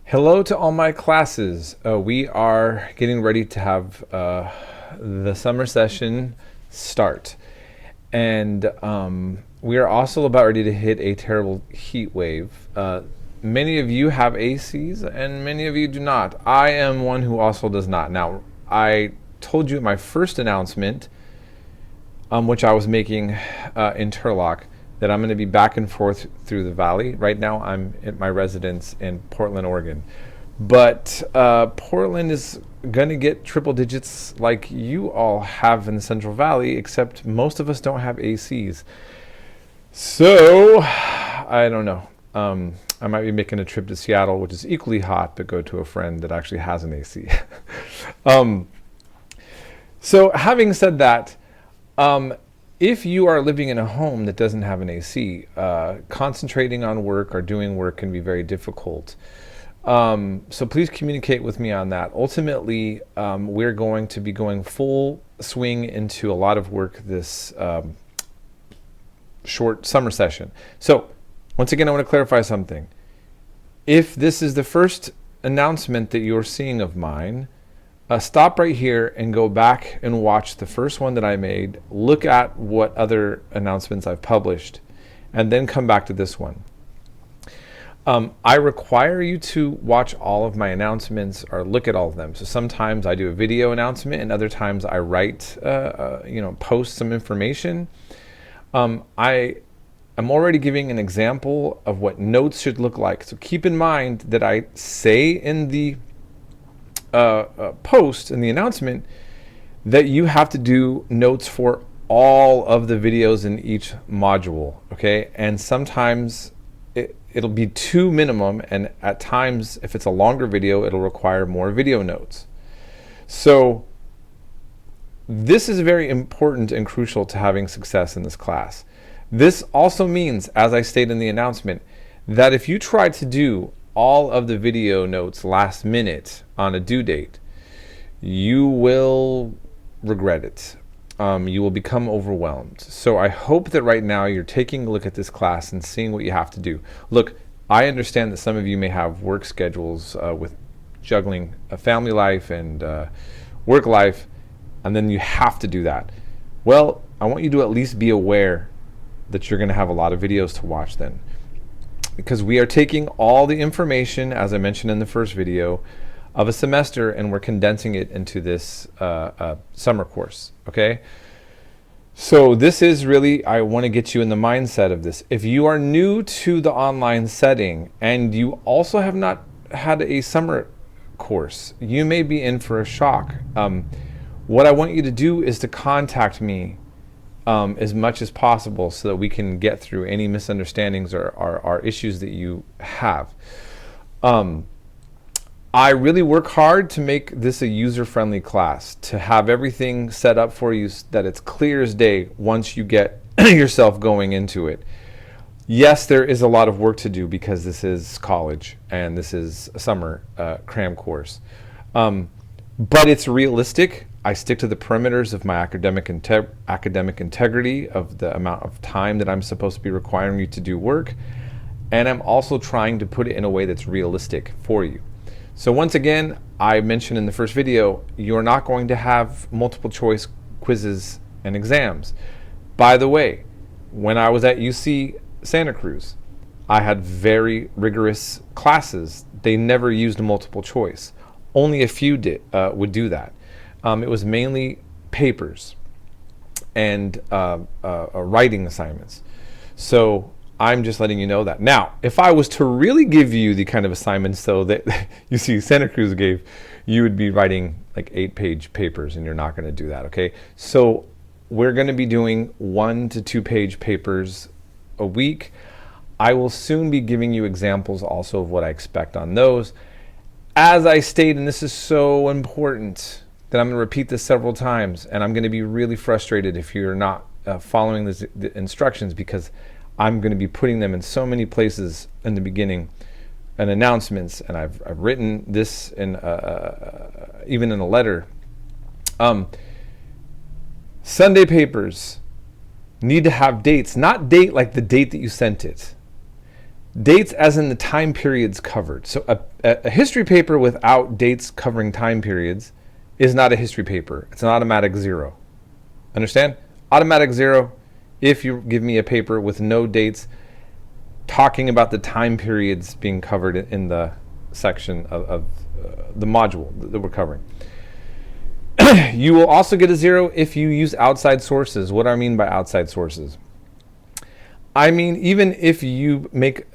Hello to all my classes. We are getting ready to have the summer session start. And we are also about ready to hit a terrible heat wave. Many of you have ACs and many of you do not. I am one who also does not. Now, I told you in my first announcement, which I was making in Turlock, that I'm going to be back and forth through the valley. Right now I'm at my residence in Portland, Oregon. But Portland is going to get triple digits like you all have in the Central Valley, except most of us don't have ACs. So, I don't know. I might be making a trip to Seattle, which is equally hot, but go to a friend that actually has an AC. So having said that, if you are living in a home that doesn't have an AC, concentrating on work or doing work can be very difficult. So please communicate with me on that. Ultimately, we're going to be going full swing into a lot of work this short summer session. So once again, I want to clarify something. If this is the first announcement that you're seeing of mine, stop right here and go back and watch the first one that I made, look at what other announcements I've published, and then come back to this one. I require you to watch all of my announcements or look at all of them. So sometimes I do a video announcement and other times I write, post some information. I am already giving an example of what notes should look like. So keep in mind that I say in the post in the announcement that you have to do notes for all of the videos in each module, okay? And sometimes it'll be 2 minimum, and at times, if it's a longer video, it'll require more video notes. So this is very important and crucial to having success in this class. This also means, as I stated in the announcement, that if you try to do all of the video notes last minute on a due date, you will regret it. You will become overwhelmed. So I hope that right now you're taking a look at this class and seeing what you have to do. Look, I understand that some of you may have work schedules with juggling a family life and work life, and then you have to do that. Well, I want you to at least be aware that you're going to have a lot of videos to watch then. Because we are taking all the information, as I mentioned in the first video, of a semester and we're condensing it into this summer course, okay? So this is really, I want to get you in the mindset of this. If you are new to the online setting and you also have not had a summer course, you may be in for a shock. What I want you to do is to contact me as much as possible so that we can get through any misunderstandings or issues that you have. I really work hard to make this a user-friendly class, to have everything set up for you so that it's clear as day once you get yourself going into it. Yes, there is a lot of work to do because this is college and this is a summer cram course. But it's realistic. I stick to the perimeters of my academic integrity, of the amount of time that I'm supposed to be requiring you to do work. And I'm also trying to put it in a way that's realistic for you. So once again, I mentioned in the first video, you're not going to have multiple choice quizzes and exams. By the way, when I was at UC Santa Cruz, I had very rigorous classes. They never used multiple choice. Only a few would do that. It was mainly papers and writing assignments. So I'm just letting you know that. Now, if I was to really give you the kind of assignments though that you see Santa Cruz gave, you would be writing like 8-page papers and you're not going to do that, okay? So we're going to be doing 1 to 2-page papers a week. I will soon be giving you examples also of what I expect on those. As I stated, and this is so important, that I'm going to repeat this several times, and I'm going to be really frustrated if you're not following the instructions, because I'm going to be putting them in so many places in the beginning and announcements, and I've written this in even in a letter. Sunday papers need to have dates, not date like the date that you sent it. Dates as in the time periods covered. So a history paper without dates covering time periods is not a history paper. It's an automatic 0. Understand? Automatic 0 if you give me a paper with no dates talking about the time periods being covered in the section of the module that we're covering. You will also get a 0 if you use outside sources. What do I mean by outside sources? I mean, even if you make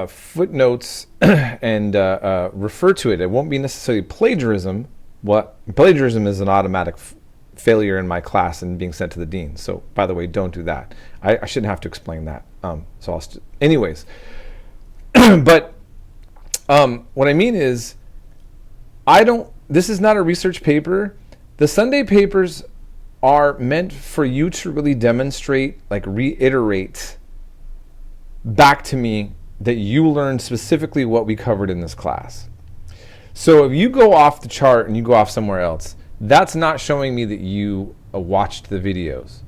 footnotes and refer to it, it won't be necessarily plagiarism. Plagiarism is an automatic failure in my class and being sent to the dean. So, by the way, don't do that. I shouldn't have to explain that. Anyways, but what I mean is, this is not a research paper. The Sunday papers are meant for you to really demonstrate, like reiterate back to me that you learned specifically what we covered in this class. So if you go off the chart and you go off somewhere else, that's not showing me that you watched the videos.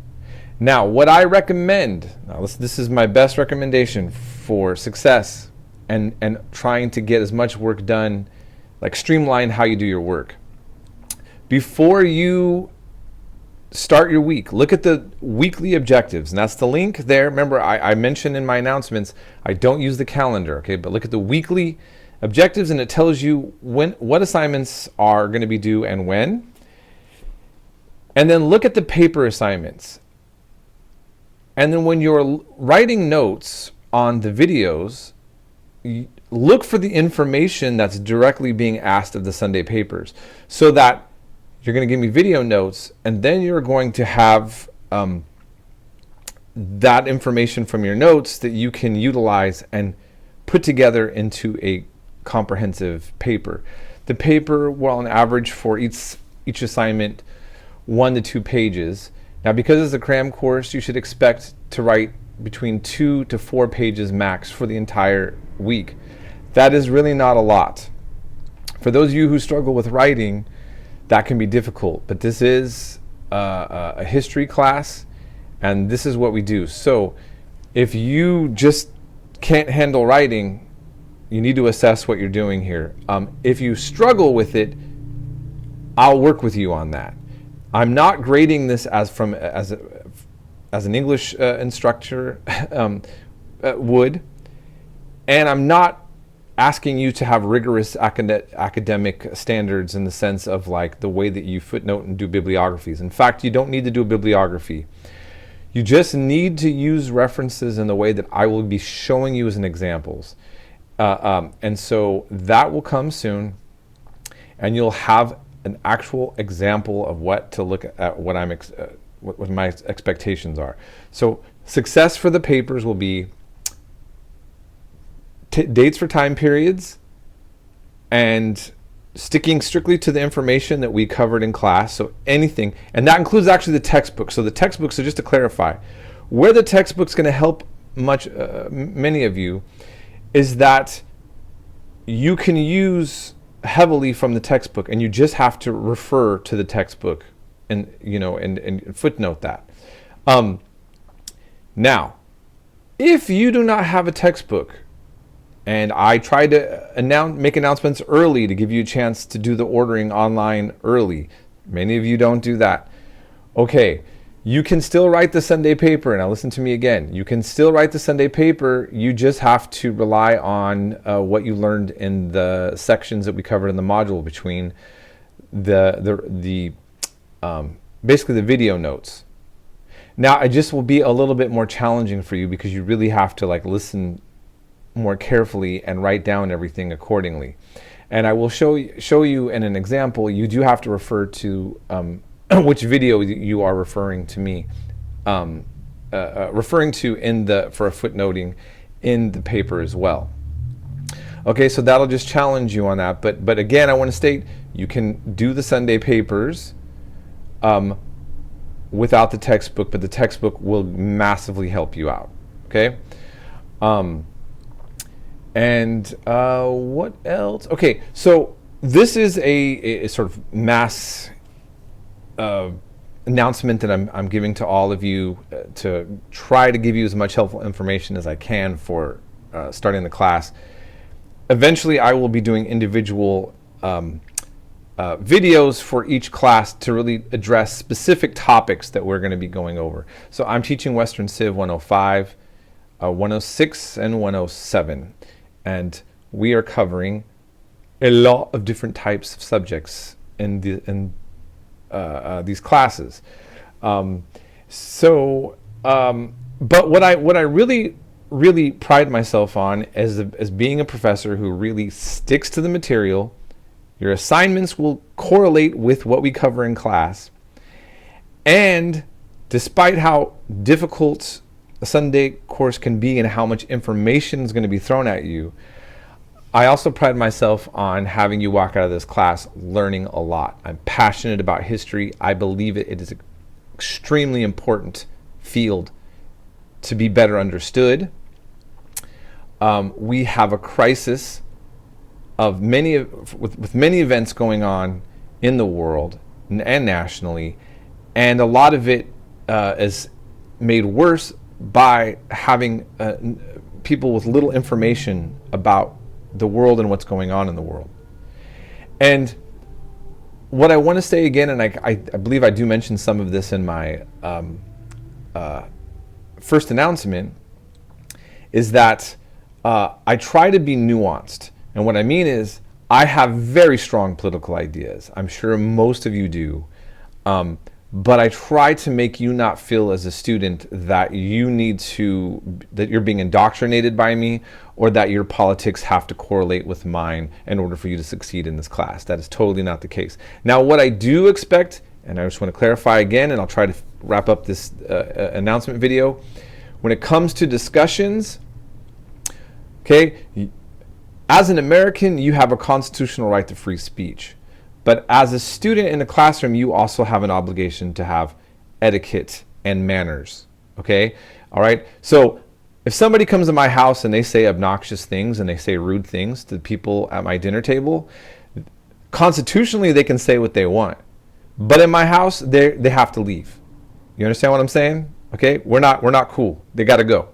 Now, what I recommend, this is my best recommendation for success and trying to get as much work done, like streamline how you do your work. Before you start your week, look at the weekly objectives, and that's the link there. Remember, I mentioned in my announcements, I don't use the calendar, okay? But look at the weekly objectives, and it tells you what assignments are going to be due and when. And then look at the paper assignments. And then when you're writing notes on the videos, look for the information that's directly being asked of the Sunday papers, so that you're going to give me video notes, and then you're going to have that information from your notes that you can utilize and put together into a comprehensive paper. The paper will, on average, for each assignment, 1 to 2 pages. Now, because it's a cram course, you should expect to write between 2 to 4 pages max for the entire week. That is really not a lot. For those of you who struggle with writing, that can be difficult, but this is a history class, and this is what we do. So if you just can't handle writing, you need to assess what you're doing here. If you struggle with it, I'll work with you on that. I'm not grading this as an English instructor would, and I'm not asking you to have rigorous academic standards in the sense of like the way that you footnote and do bibliographies. In fact, you don't need to do a bibliography. You just need to use references in the way that I will be showing you as an examples. And so that will come soon, and you'll have an actual example of what to look at, what my expectations are. So success for the papers will be dates for time periods and sticking strictly to the information that we covered in class. So anything, and that includes actually the textbook. So the textbook, so just to clarify, where the textbook's going to help many of you is that you can use heavily from the textbook, and you just have to refer to the textbook and and footnote that. Now, if you do not have a textbook, and I try to make announcements early to give you a chance to do the ordering online early. Many of you don't do that. Okay, you can still write the Sunday paper. Now listen to me again. You can still write the Sunday paper. You just have to rely on what you learned in the sections that we covered in the module between basically the video notes. Now, it just will be a little bit more challenging for you because you really have to listen more carefully and write down everything accordingly. And I will show you in an example. You do have to refer to which video you are referring to me, referring to for a footnoting in the paper as well. Okay, so that'll just challenge you on that. But again, I want to state you can do the Sunday papers without the textbook, but the textbook will massively help you out. Okay. And what else? Okay, so this is a sort of mass announcement that I'm giving to all of you to try to give you as much helpful information as I can for starting the class. Eventually, I will be doing individual videos for each class to really address specific topics that we're going to be going over. So I'm teaching Western Civ 105, 106, and 107. And we are covering a lot of different types of subjects in these classes. But what I really pride myself on as being a professor who really sticks to the material. Your assignments will correlate with what we cover in class. And despite how difficult a Sunday course can be and how much information is going to be thrown at you, I also pride myself on having you walk out of this class learning a lot. I'm passionate about history. I believe it is an extremely important field to be better understood. We have a crisis of with many events going on in the world and nationally, and a lot of it is made worse by having people with little information about the world and what's going on in the world. And what I want to say again, and I believe I do mention some of this in my first announcement, is that I try to be nuanced. And what I mean is, I have very strong political ideas. I'm sure most of you do. But I try to make you not feel as a student that that you're being indoctrinated by me, or that your politics have to correlate with mine in order for you to succeed in this class. That is totally not the case. Now, what I do expect, and I just want to clarify again, and I'll try to wrap up this announcement video. When it comes to discussions, okay, as an American, you have a constitutional right to free speech. But as a student in the classroom, you also have an obligation to have etiquette and manners, okay? All right? So if somebody comes to my house and they say obnoxious things and they say rude things to people at my dinner table, constitutionally, they can say what they want. But in my house, they have to leave. You understand what I'm saying? Okay? We're not cool. They got to go.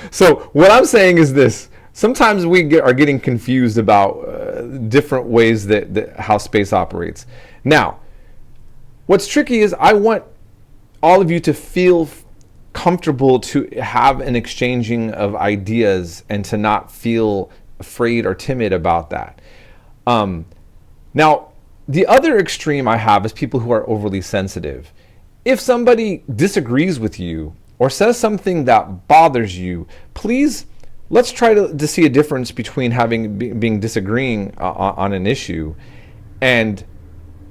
So what I'm saying is this. Sometimes we are getting confused about different ways that how space operates. Now, what's tricky is I want all of you to feel comfortable to have an exchanging of ideas and to not feel afraid or timid about that. Now, the other extreme I have is people who are overly sensitive. If somebody disagrees with you or says something that bothers you, please, let's try to see a difference between being disagreeing on an issue and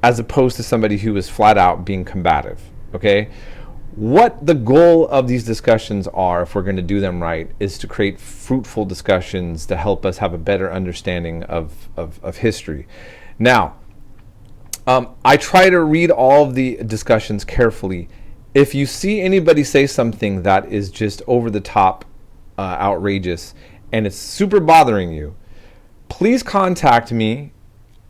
as opposed to somebody who is flat out being combative, okay? What the goal of these discussions are, if we're going to do them right, is to create fruitful discussions to help us have a better understanding of history. Now, I try to read all of the discussions carefully. If you see anybody say something that is just over the top, outrageous, and it's super bothering you, please contact me.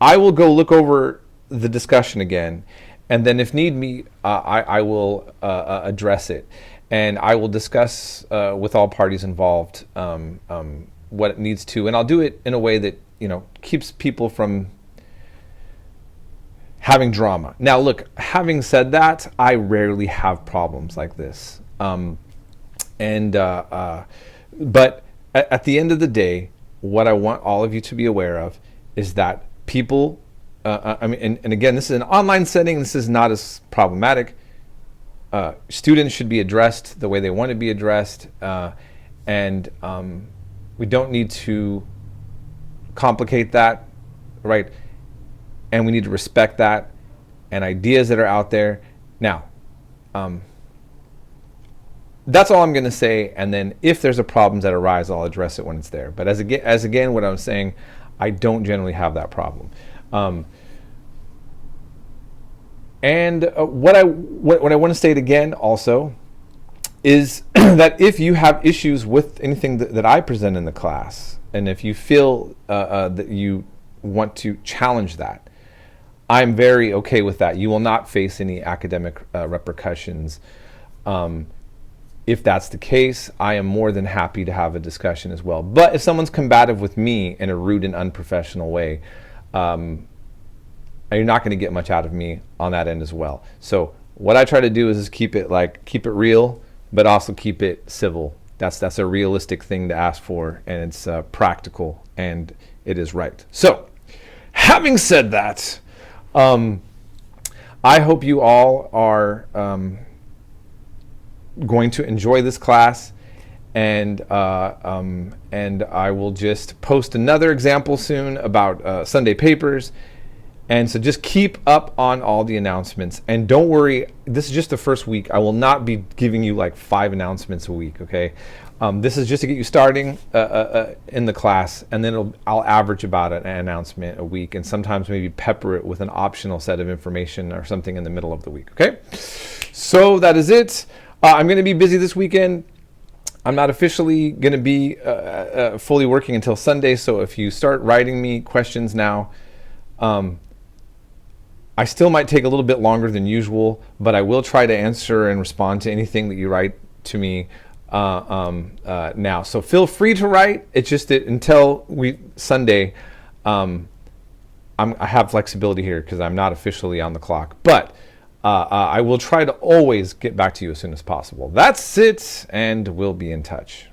I will go look over the discussion again, and then if need be, I will address it, and I will discuss with all parties involved what it needs to, and I'll do it in a way that keeps people from having drama. Now, look, having said that, I rarely have problems like this, but at the end of the day, what I want all of you to be aware of is that people, and again, this is an online setting, this is not as problematic. Students should be addressed the way they want to be addressed, and we don't need to complicate that, right? And we need to respect that and ideas that are out there. Now, that's all I'm going to say, and then if there's a problem that arise, I'll address it when it's there. But as again, what I'm saying, I don't generally have that problem. What I want to state again also is that if you have issues with anything that I present in the class, and if you feel that you want to challenge that, I'm very okay with that. You will not face any academic repercussions if that's the case, I am more than happy to have a discussion as well. But if someone's combative with me in a rude and unprofessional way, you're not going to get much out of me on that end as well. So what I try to do is keep it real, but also keep it civil. That's a realistic thing to ask for, and it's practical, and it is right. So, having said that, I hope you all are going to enjoy this class, and I will just post another example soon about Sunday papers. And so just keep up on all the announcements, and don't worry, this is just the first week. I will not be giving you like 5 announcements a week, okay? This is just to get you starting in the class, and then I'll average about an announcement a week, and sometimes maybe pepper it with an optional set of information or something in the middle of the week, okay? So that is it. I'm going to be busy this weekend. I'm not officially going to be fully working until Sunday, so if you start writing me questions now, I still might take a little bit longer than usual, but I will try to answer and respond to anything that you write to me now. So feel free to write. It's just that until Sunday, I have flexibility here because I'm not officially on the clock. But I will try to always get back to you as soon as possible. That's it, and we'll be in touch.